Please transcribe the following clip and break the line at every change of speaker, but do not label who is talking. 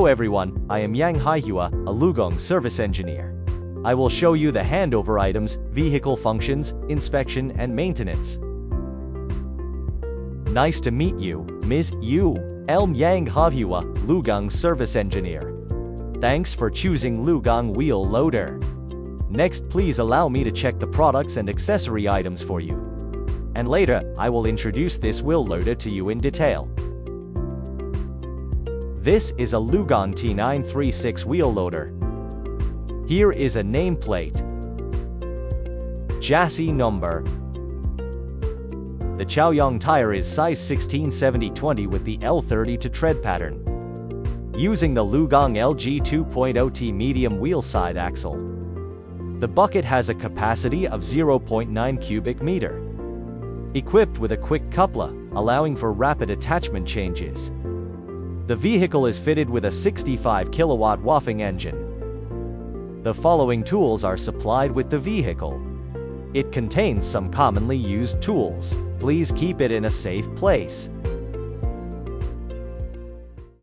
Hello everyone, I am Yang Haihua, a Lugong service engineer. I will show you the handover items, vehicle functions, inspection and maintenance. Nice to meet you, Ms. Yu. I'm Yang Haihua, Lugong service engineer. Thanks for choosing Lugong Wheel Loader. Next, please allow me to check the products and accessory items for you. And later, I will introduce this wheel loader to you in detail. This is a Lugong T936 Wheel Loader. Here is a nameplate. Chassis number. The Chaoyang tire is size 16/70/20 with the L30 to tread pattern. Using the Lugong LG 2.0T medium wheel side axle. The bucket has a capacity of 0.9 cubic meter. Equipped with a quick coupler, allowing for rapid attachment changes. The vehicle is fitted with a 65 kilowatt wafting engine. The following tools are supplied with the vehicle. It contains some commonly used tools. Please keep it in a safe place.